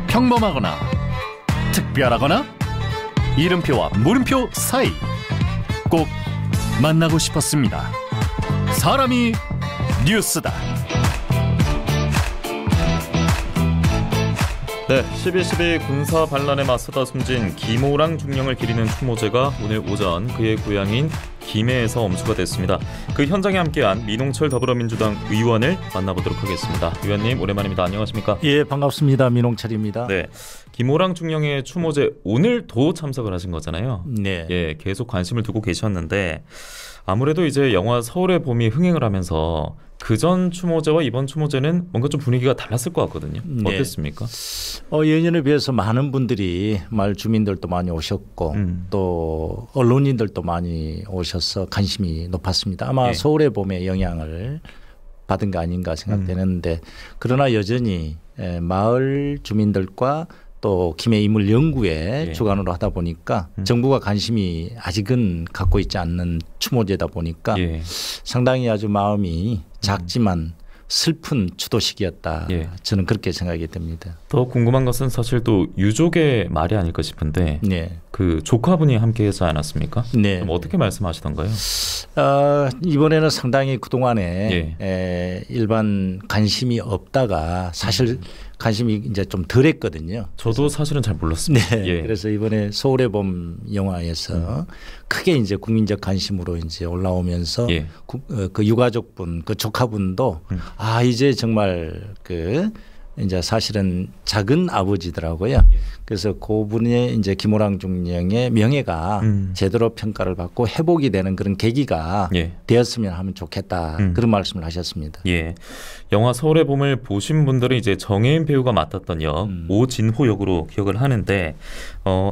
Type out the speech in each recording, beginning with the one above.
평범하거나 특별하거나 이름표와 물음표 사이 꼭 만나고 싶었습니다. 사람이 뉴스다. 네, 12.12 군사 반란에 맞서다 숨진 김오랑 중령을 기리는 추모제가 오늘 오전 그의 고향인 김해에서 엄수가 됐습니다. 그 현장에 함께한 민홍철 더불어민주당 의원을 만나보도록 하겠습니다. 의원님 오랜만입니다. 안녕하십니까? 예, 반갑습니다. 민홍철입니다. 네, 김오랑 중령의 추모제 오늘도 참석을 하신 거잖아요. 네. 예, 계속 관심을 두고 계셨는데 아무래도 이제 영화 서울의 봄이 흥행을 하면서 그전 추모제와 이번 추모제는 뭔가 좀 분위기가 달랐을 것 같거든요. 네. 어땠습니까? 예년에 비해서 많은 분들이 마을 주민들도 많이 오셨고 또 언론인들도 많이 오셔서 관심이 높았습니다. 아마 예. 서울의 봄의 영향을 받은 거 아닌가 생각되는데 그러나 여전히 마을 주민들과 또 김해 인물 연구에 예. 주관으로 하다 보니까 정부가 관심이 아직은 갖고 있지 않는 추모제다 보니까 예. 상당히 아주 마음이 작지만 슬픈 추도식이었다. 예. 저는 그렇게 생각이 됩니다. 더 궁금한 것은 사실 또 유족의 말이 아닐까 싶은데 네. 그 조카분이 함께하지 않았습니까? 네. 그럼 어떻게 말씀하시던가요? 이번에는 상당히 그동안에 일반 관심이 없다가 사실 관심이 이제 좀 덜했거든요. 저도 사실은 잘 몰랐습니다. 네. 예. 그래서 이번에 서울의 봄 영화에서 크게 이제 국민적 관심으로 이제 올라오면서 예. 그 유가족분, 그 조카분도 이제 정말 그 이제 사실은 작은 아버지더라고요. 그래서 그분의 이제 김오랑 중령의 명예가 제대로 평가를 받고 회복이 되는 그런 계기가 예. 되었으면 하면 좋겠다. 그런 말씀을 하셨습니다. 예. 영화 서울의 봄을 보신 분들은 이제 정혜인 배우가 맡았던 역 오진호 역으로 기억을 하는데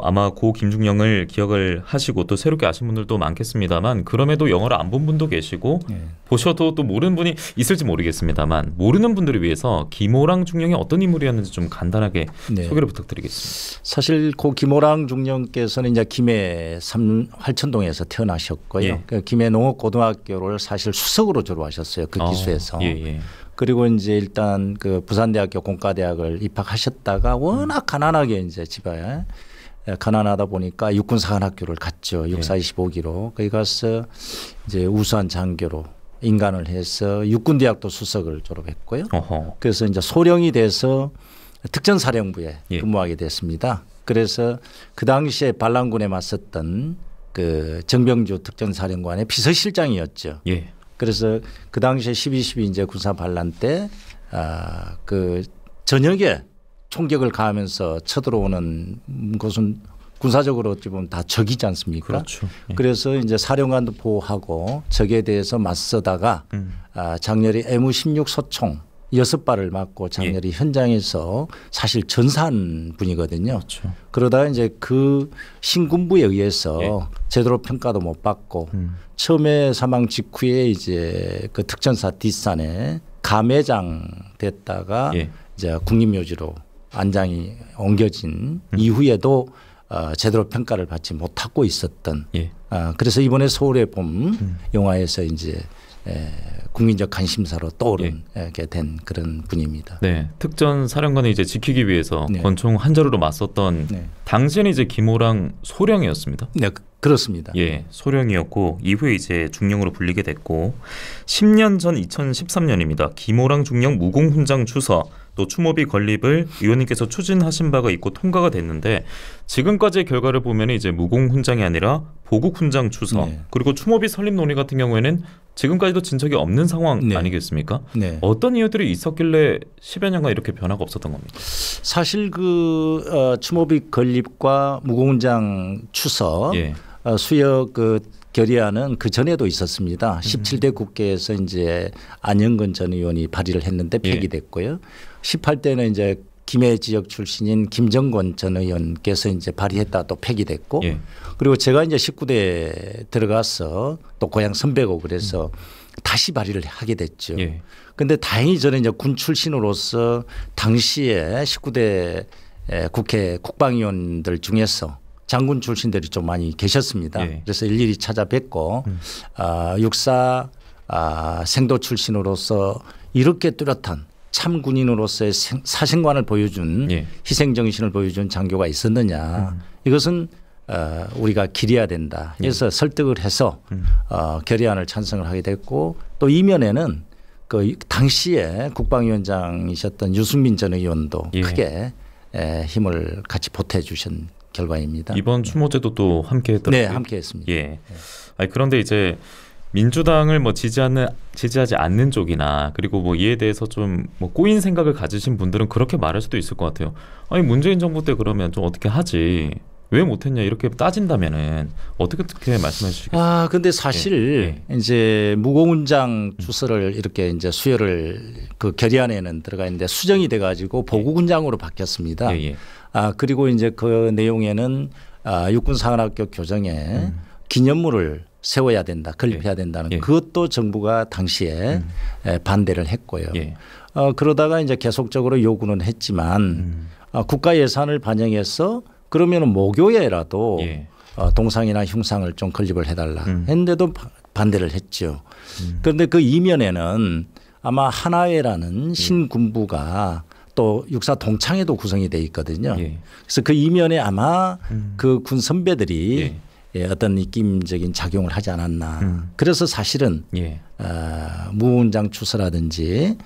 아마 고 김중령을 기억을 하시고 또 새롭게 아신 분들도 많겠습니다만 그럼에도 영화를 안 본 분도 계시고 보셔도 또 모르는 분이 있을지 모르겠습니다만 모르는 분들을 위해서 김오랑 중령이 어떤 인물이었는지 좀 간단하게 소개를 부탁드리겠습니다. 사실 고 김오랑 중령께서는 이제 김해 활천동에서 태어나셨고요. 예. 그 김해 농업고등학교를 사실 수석으로 졸업하셨어요. 그 기수에서. 예. 그리고 이제 일단 그 부산대학교 공과대학을 입학하셨다가 워낙 가난하게 이제 집에 가난하다 보니까 육군사관학교를 갔죠. 6425기로. 거기 가서 이제 우수한 장교로 인간을 해서 육군대학도 수석을 졸업했고요. 그래서 이제 소령이 돼서 특전사령부에 근무하게 됐습니다. 그래서 그 당시에 반란군에 맞섰던 그 정병주 특전사령관의 비서실장이었죠. 예. 그래서 그 당시에 12.12 이제 군사 반란 때 그 저녁에 총격을 가하면서 쳐들어오는 것은 군사적으로 어찌 보면 다 적이지 않습니까? 그렇죠. 예. 그래서 이제 사령관도 보호하고 적에 대해서 맞서다가 장렬히 M16 소총 6발을 맞고 장렬히 현장에서 사실 전사한 분이거든요. 그렇죠. 그러다가 이제 그 신군부에 의해서 제대로 평가도 못 받고 처음에 사망 직후에 이제 그 특전사 뒷산에 감회장 됐다가 이제 국립묘지로 안장이 옮겨진 이후에도 제대로 평가를 받지 못하고 있었던 그래서 이번에 서울의 봄 영화에서 이제 국민적 관심사로 떠오르게 된 그런 분입니다. 네, 특전 사령관을 이제 지키기 위해서 권총 한 자루로 맞섰던 당시에는 이제 김오랑 소령이었습니다. 네, 그렇습니다. 예, 소령이었고 이후에 이제 중령으로 불리게 됐고 10년 전 2013년입니다. 김오랑 중령 무공훈장 추서 또 추모비 건립을 의원님께서 추진하신 바가 있고 통과가 됐는데 지금까지의 결과를 보면 이제 무공훈장이 아니라 보국훈장 추서 그리고 추모비 설립 논의 같은 경우에는 지금까지도 진척이 없는 상황 아니겠습니까? 어떤 이유들이 있었길래 10여 년간 이렇게 변화가 없었던 겁니까? 사실 그 추모비 건립과 무공훈장 추서 수여 그 결의안은 그 전에도 있었습니다. 17대 국회에서 이제 안영근 전 의원이 발의를 했는데 폐기됐고요. 18대는 이제 김해 지역 출신인 김정권 전 의원께서 이제 발의했다 또 폐기됐고 그리고 제가 이제 19대 들어가서 또 고향 선배고 그래서 다시 발의를 하게 됐죠. 그런데 다행히 저는 이제 군 출신으로서 당시에 19대 국회 국방위원들 중에서 장군 출신들이 좀 많이 계셨습니다. 그래서 일일이 찾아뵙고 육사 생도 출신으로서 이렇게 뚜렷한 참 군인으로서의 사신관을 보여준 예. 희생 정신을 보여준 장교가 있었느냐. 이것은 우리가 기려야 된다. 그래서 설득을 해서 결의안을 찬성을 하게 됐고 또 이면에는 그 당시에 국방위원장이셨던 유승민 전 의원도 예. 크게 힘을 같이 보태 주신 결과입니다. 이번 추모제도 또 함께 했더라고요. 네, 함께 했습니다. 예. 아니, 그런데 이제 민주당을 뭐 지지하지 않는 쪽이나 그리고 뭐 이에 대해서 좀 뭐 꼬인 생각을 가지신 분들은 그렇게 말할 수도 있을 것 같아요. 아니 문재인 정부 때 그러면 좀 어떻게 하지? 왜 못했냐 이렇게 따진다면은 어떻게 말씀해 주시겠어요? 아 근데 사실 예. 이제 무공훈장 주소를 이렇게 이제 수여를 그 결의안에는 들어가 있는데 수정이 돼가지고 보국훈장으로 바뀌었습니다. 예. 아 그리고 이제 그 내용에는 육군사관학교 교정에 기념물을 세워야 된다, 건립해야 된다는 예. 그것도 정부가 당시에 반대를 했고요. 예. 그러다가 이제 계속적으로 요구는 했지만 국가 예산을 반영해서 그러면은 모교에라도 예. 동상이나 흉상을 좀 건립을 해달라 했는데도 반대를 했죠. 그런데 그 이면에는 아마 하나회라는 신군부가 또 육사 동창회도 구성이 돼 있거든요. 예. 그래서 그 이면에 아마 그 군 선배들이 예. 어떤 입김적인 작용을 하지 않았나. 그래서 사실은 예. 무훈장 추서라든지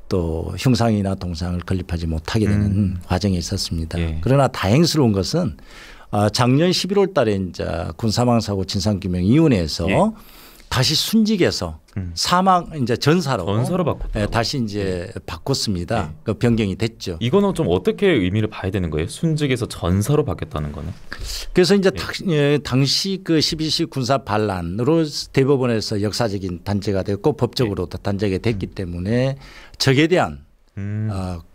또 흉상이나 동상을 건립하지 못하게 되는 과정이 있었습니다. 예. 그러나 다행스러운 것은 작년 11월 달에 이제 군사망사고 진상규명위원회에서 예. 다시 순직해서 사망 이제 전사로 바꿨더라고요. 다시 이제 바꿨습니다. 예. 그 변경이 됐죠. 이거는 좀 어떻게 의미를 봐야 되는 거예요? 순직에서 전사로 바뀌었다는 거는? 그래서 이제 당시 그 12.12 군사 반란으로 대법원에서 역사적인 단죄가 됐고 법적으로도 단죄가 됐기 때문에 적에 대한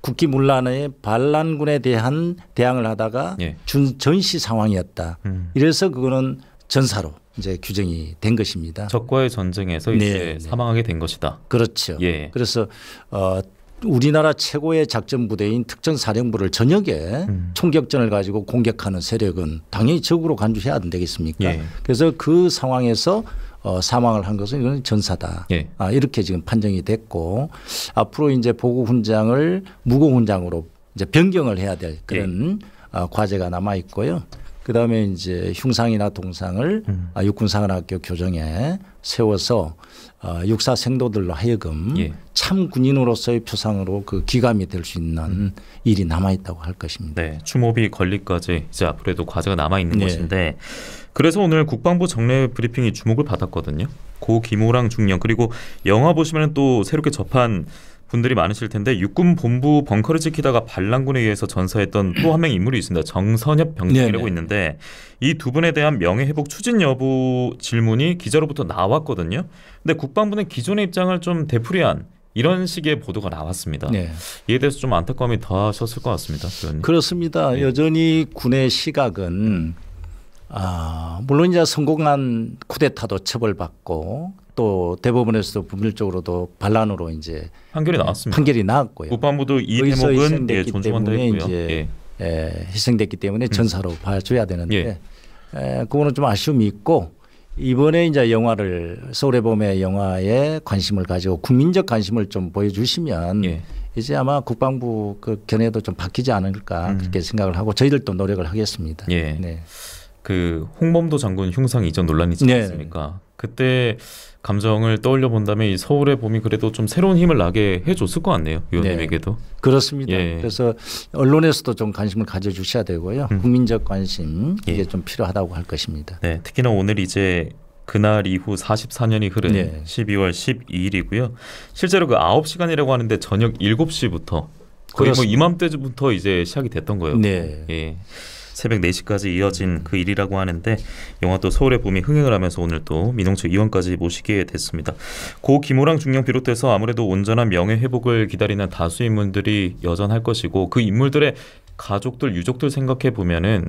국기문란의 반란군에 대한 대항을 하다가 예. 전시 상황이었다. 이래서 그거는 전사로 이제 규정이 된 것입니다. 적과의 전쟁에서 이제 사망하게 된 것이다. 그렇죠. 예. 그래서 우리나라 최고의 작전 부대인 특전사령부를 저녁에 총격전을 가지고 공격하는 세력은 당연히 적으로 간주해야 안 되겠습니까? 예. 그래서 그 상황에서 사망을 한 것은 이건 전사다. 예. 이렇게 지금 판정이 됐고 앞으로 이제 보국훈장을 무공훈장으로 이제 변경을 해야 될 그런 과제가 남아 있고요. 그다음에 이제 흉상이나 동상을 육군사관학교 교정에 세워서 육사 생도들로 하여금 참 군인으로서의 표상으로 그 귀감이 될 수 있는 일이 남아 있다고 할 것입니다. 네, 추모비 건립까지 이제 앞으로도 과제가 남아 있는 것인데 그래서 오늘 국방부 정례 브리핑이 주목을 받았거든요. 고 김호랑 중령 그리고 영화 보시면 또 새롭게 접한 분들이 많으실 텐데 육군 본부 벙커를 지키다가 반란군에 의해서 전사했던 또 한 명 인물이 있습니다. 정선엽 병장이라고 있는데 이 두 분에 대한 명예회복 추진 여부 질문이 기자로부터 나왔거든요. 근데 국방부는 기존의 입장을 좀 되풀이한 이런 식의 보도가 나왔습니다. 이에 대해서 좀 안타까움이 더하셨을 것 같습니다. 의원님. 그렇습니다. 여전히 군의 시각은 물론 이제 성공한 쿠데타도 처벌받고 또 대법원에서도 법률적으로도 반란으로 이제 판결이 나왔습니다. 판결이 나왔고요. 국방부도 이 대목은 존중한다 했고요. 희생됐기 때문에 전사로 봐줘야 되는데 그거는 좀 아쉬움이 있고 이번에 이제 영화를 서울의 봄의 영화에 관심을 가지고 국민적 관심을 좀 보여주시면 이제 아마 국방부 그 견해도 좀 바뀌지 않을까 그렇게 생각을 하고 저희들도 노력을 하겠습니다. 그 홍범도 장군 흉상 이전 논란이 있지 않습니까? 그때 감정을 떠올려 본다면 이 서울의 봄이 그래도 좀 새로운 힘을 나게 해줬을 것 같네요. 의원님에게도. 그렇습니다. 그래서 언론에서도 좀 관심을 가져주셔야 되고요. 국민적 관심 이게 좀 필요하다고 할 것입니다. 네, 특히나 오늘 이제 그날 이후 44년이 흐른 12월 12일이고요. 실제로 그 9시간이라고 하는데 저녁 7시부터 거의 뭐 이맘때부터 이제 시작이 됐던 거예요. 새벽 4시까지 이어진 그 일이라고 하는데 영화도 서울의 봄이 흥행을 하면서 오늘 또 민홍철 의원까지 모시게 됐습니다. 고 김호랑 중령 비롯해서 아무래도 온전한 명예회복을 기다리는 다수 인물들이 여전할 것이고 그 인물들의 가족들, 유족들 생각해 보면은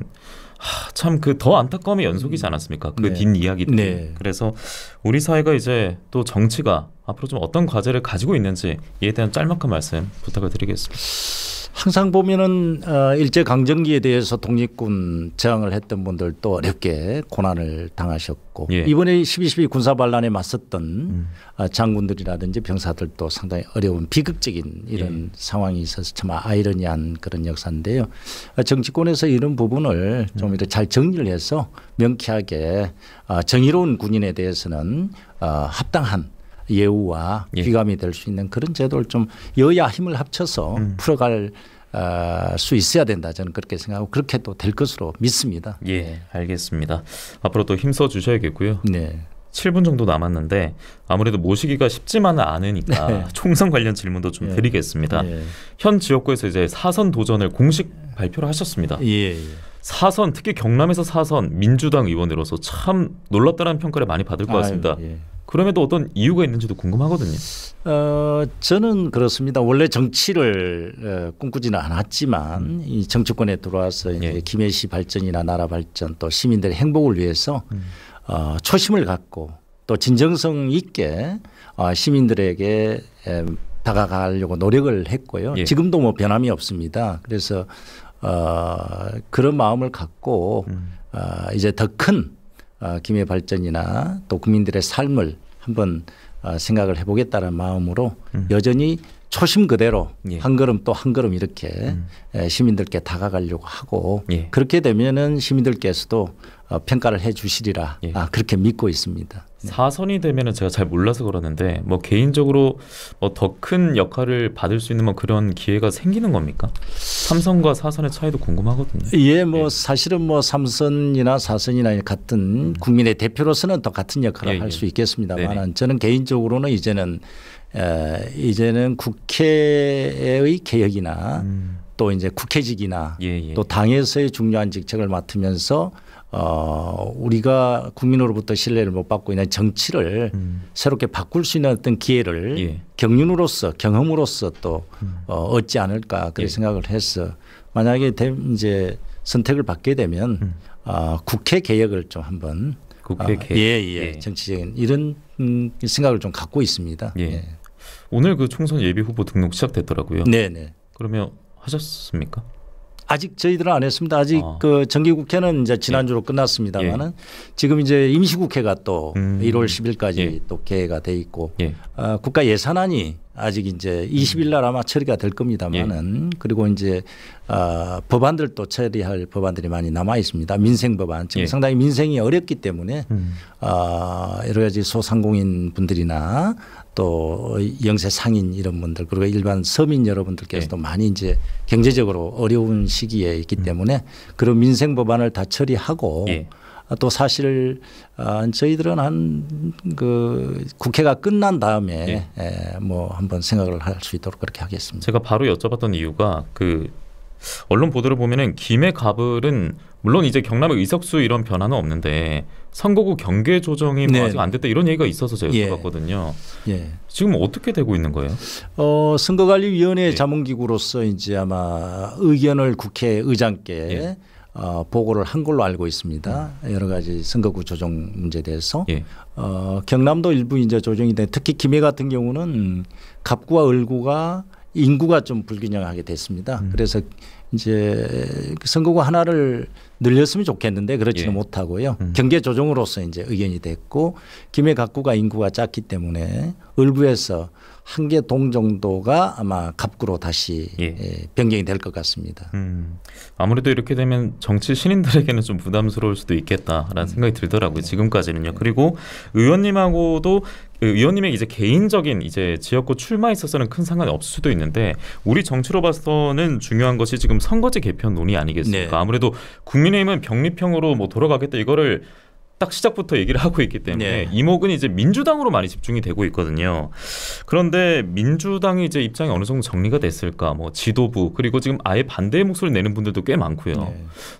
참 그 더 안타까움의 연속이지 않았습니까? 그 뒷이야기들. 그래서 우리 사회가 이제 또 정치가 앞으로 좀 어떤 과제를 가지고 있는지 이에 대한 짤막한 말씀 부탁을 드리겠습니다. 항상 보면은 일제 강점기에 대해서 독립군 저항을 했던 분들도 어렵게 고난을 당하셨고 예. 이번에 12.12 군사 반란에 맞섰던 장군들이라든지 병사들도 상당히 어려운 비극적인 이런 상황이 있어서 참 아이러니한 그런 역사인데요. 정치권에서 이런 부분을 좀 이렇게 잘 정리를 해서 명쾌하게 정의로운 군인에 대해서는 합당한 예우와 예. 귀감이 될 수 있는 그런 제도를 좀 여야 힘을 합쳐서 풀어갈 수 있어야 된다. 저는 그렇게 생각하고 그렇게 또 될 것으로 믿습니다. 예, 알겠습니다. 앞으로 또 힘써 주셔야겠고요. 네. 7분 정도 남았는데 아무래도 모시기가 쉽지만은 않으니까 네. 총선 관련 질문도 좀 예. 드리겠습니다. 예. 현 지역구에서 이제 4선 도전을 공식 발표를 하셨습니다. 예. 4선 특히 경남에서 4선 민주당 의원으로서 참 놀랍다는 평가를 많이 받을 것 같습니다. 예. 그럼에도 어떤 이유가 있는지도 궁금하거든요. 저는 그렇습니다. 원래 정치를 꿈꾸지는 않았지만 이 정치권에 들어와서 이제 예. 김해시 발전이나 나라 발전 또 시민들의 행복을 위해서 초심을 갖고 또 진정성 있게 시민들에게 다가가려고 노력을 했고요. 예. 지금도 뭐 변함이 없습니다. 그래서 그런 마음을 갖고 이제 더 큰 김해 발전이나 또 국민들의 삶을 한번 생각을 해보겠다는 마음으로 여전히 초심 그대로 예. 한 걸음 또 한 걸음 이렇게 시민들께 다가가려고 하고 예. 그렇게 되면은 시민들께서도 평가를 해 주시리라 예. 그렇게 믿고 있습니다. 4선이 되면은 제가 잘 몰라서 그러는데 뭐 개인적으로 뭐 더 큰 역할을 받을 수 있는 뭐 그런 기회가 생기는 겁니까? 3선과 4선의 차이도 궁금하거든요. 예, 뭐 사실은 뭐 3선이나 4선이나 같은 국민의 대표로서는 더 같은 역할을 할 수 있겠습니다만 저는 개인적으로는 이제는 국회의 개혁이나 또 이제 국회직이나 또 당에서의 중요한 직책을 맡으면서 우리가 국민으로부터 신뢰를 못 받고 있는 정치를 새롭게 바꿀 수 있는 어떤 기회를 경륜으로서 경험으로서 또 얻지 않을까 그런 생각을 해서 만약에 이제 선택을 받게 되면 국회 개혁을 좀 한번 국회 개혁 정치적인 이런 생각을 좀 갖고 있습니다. 예. 오늘 그 총선 예비 후보 등록 시작됐더라고요. 네네. 그러면 하셨습니까? 아직 저희들은 안 했습니다. 아직 그 정기국회는 이제 지난주로 끝났습니다만은 지금 이제 임시국회가 또 1월 10일까지 또 개회가 돼 있고 국가 예산안이 아직 이제 20일 날 아마 처리가 될 겁니다만은 그리고 이제 법안들도 처리할 법안들이 많이 남아 있습니다. 민생 법안 지금 상당히 민생이 어렵기 때문에 여러 가지 소상공인 분들이나 또 영세 상인 이런 분들 그리고 일반 서민 여러분들께서도 많이 이제 경제적으로 어려운 시기에 있기 때문에 그런 민생 법안을 다 처리하고 또 사실 저희들은 한 그 국회가 끝난 다음에 뭐 한번 생각을 할 수 있도록 그렇게 하겠습니다. 제가 바로 여쭤봤던 이유가 그 언론 보도를 보면은 김해 갑을은 물론 이제 경남의 의석수 이런 변화는 없는데 선거구 경계 조정이 뭐 아직 안 됐다 이런 얘기가 있어서 제가 여쭤봤거든요. 지금 어떻게 되고 있는 거예요? 선거관리위원회 자문기구로서 이제 아마 의견을 국회의장께 보고를 한 걸로 알고 있습니다. 여러 가지 선거구 조정 문제에 대해서 경남도 일부 이제 조정이 돼 특히 김해 같은 경우는 갑구와 을구가 인구가 좀 불균형하게 됐습니다. 그래서 이제 선거구 하나를 늘렸으면 좋겠는데 그렇지는 못하고요. 경계 조정으로서 이제 의견이 됐고 김해 갑구가 인구가 작기 때문에 을구에서 한 개 동 정도가 아마 갑구로 다시 변경이 될 것 같습니다. 아무래도 이렇게 되면 정치 신인들에게는 좀 부담스러울 수도 있겠다라는 생각이 들더라고요. 지금까지는요. 그리고 의원님하고도 의원님의 이제 개인적인 이제 지역구 출마에 있어서는 큰 상관이 없을 수도 있는데 우리 정치로 봐서는 중요한 것이 지금 선거제 개편 논의 아니겠습니까? 아무래도 국민의힘은 병립형으로 뭐 돌아가겠다 이거를 딱 시작부터 얘기를 하고 있기 때문에 이목은 이제 민주당으로 많이 집중이 되고 있거든요. 그런데 민주당이 이제 입장이 어느 정도 정리가 됐을까? 뭐 지도부 그리고 지금 아예 반대의 목소리를 내는 분들도 꽤 많고요.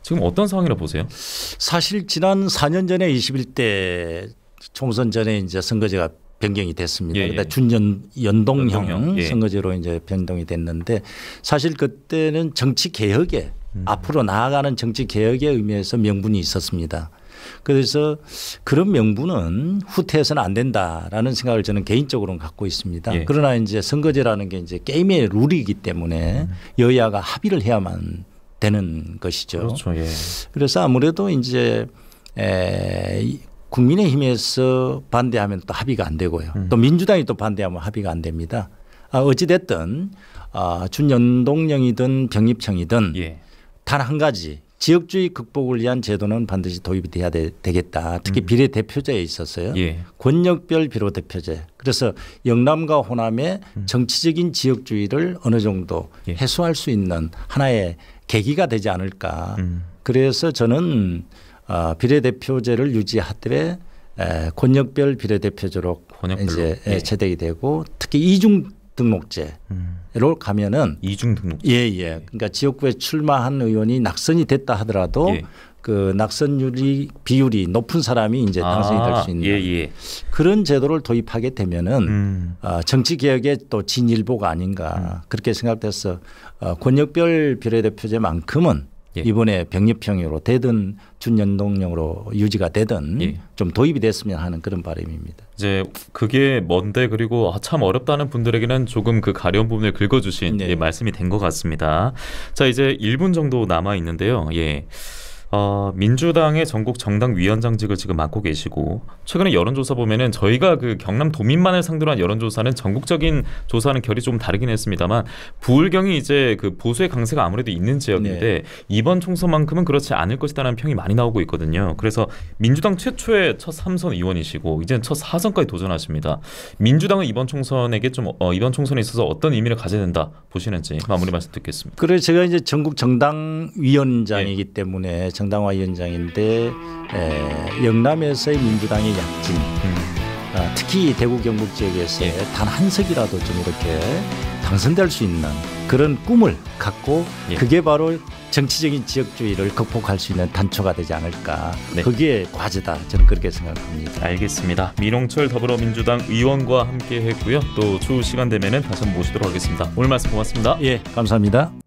지금 어떤 상황이라 보세요? 사실 지난 4년 전에 21대 총선 전에 이제 선거제가 변경이 됐습니다. 그러니까 준연동형 선거제로 이제 변동이 됐는데 사실 그때는 정치 개혁에 앞으로 나아가는 정치 개혁의 의미에서 명분이 있었습니다. 그래서 그런 명분은 후퇴해서는 안 된다라는 생각을 저는 개인적으로는 갖고 있습니다. 예. 그러나 이제 선거제라는 게 이제 게임의 룰이기 때문에 여야가 합의를 해야만 되는 것이죠. 그렇죠. 예. 그래서 아무래도 이제 국민의힘에서 반대하면 또 합의가 안 되고요. 또 민주당이 또 반대하면 합의가 안 됩니다. 어찌됐든 준연동형이든 병립형이든 예. 단 한 가지 지역주의 극복을 위한 제도는 반드시 도입이 돼야 되겠다. 특히 비례대표제에 있어서요. 예. 권역별 비례대표제. 그래서 영남과 호남의 정치적인 지역주의를 어느 정도 예. 해소할 수 있는 하나의 계기가 되지 않을까. 그래서 저는 비례대표제를 유지하되 권역별 비례대표제로 이제 예. 채택이 되고 특히 이중 등록제로 가면은 이중 등록제. 예. 그러니까 지역구에 출마한 의원이 낙선이 됐다 하더라도 예. 그 낙선율이 비율이 높은 사람이 이제 당선이 될 수 있는 예. 그런 제도를 도입하게 되면은 정치 개혁의 또 진일보가 아닌가 그렇게 생각돼서 권역별 비례대표제만큼은 예. 이번에 병립형으로 되든 준연동형으로 유지가 되든 예. 좀 도입이 됐으면 하는 그런 바람입니다. 이제 그게 뭔데 그리고 참 어렵다는 분들에게는 조금 그 가려운 부분을 긁어주신 네. 예, 말씀이 된 것 같습니다. 자 이제 1분 정도 남아 있는데요. 예. 민주당의 전국 정당 위원장직을 지금 맡고 계시고 최근에 여론조사 보면은 저희가 그 경남 도민만을 상대로 한 여론조사는 전국적인 조사는 결이 좀 다르긴 했습니다만 부울경이 이제 그 보수의 강세가 아무래도 있는 지역인데 네. 이번 총선만큼은 그렇지 않을 것이다라는 평이 많이 나오고 있거든요. 그래서 민주당 최초의 첫 3선 의원이시고 이제는 첫 4선까지 도전하십니다. 민주당은 이번 총선에게 좀 이번 총선에 있어서 어떤 의미를 가져야 된다 보시는지 마무리 말씀 듣겠습니다. 그래서 제가 이제 전국 정당 위원장이기 때문에 정당화 위원장인데 영남에서의 민주당의 약진 특히 대구 경북 지역에서 단 한 석이라도 좀 이렇게 당선될 수 있는 그런 꿈을 갖고 그게 바로 정치적인 지역주의를 극복할 수 있는 단초가 되지 않을까. 그게 과제다. 저는 그렇게 생각합니다. 알겠습니다. 민홍철 더불어민주당 의원과 함께 했고요. 또 추후 시간 되면은 다시 한번 모시도록 하겠습니다. 오늘 말씀 고맙습니다. 예, 감사합니다.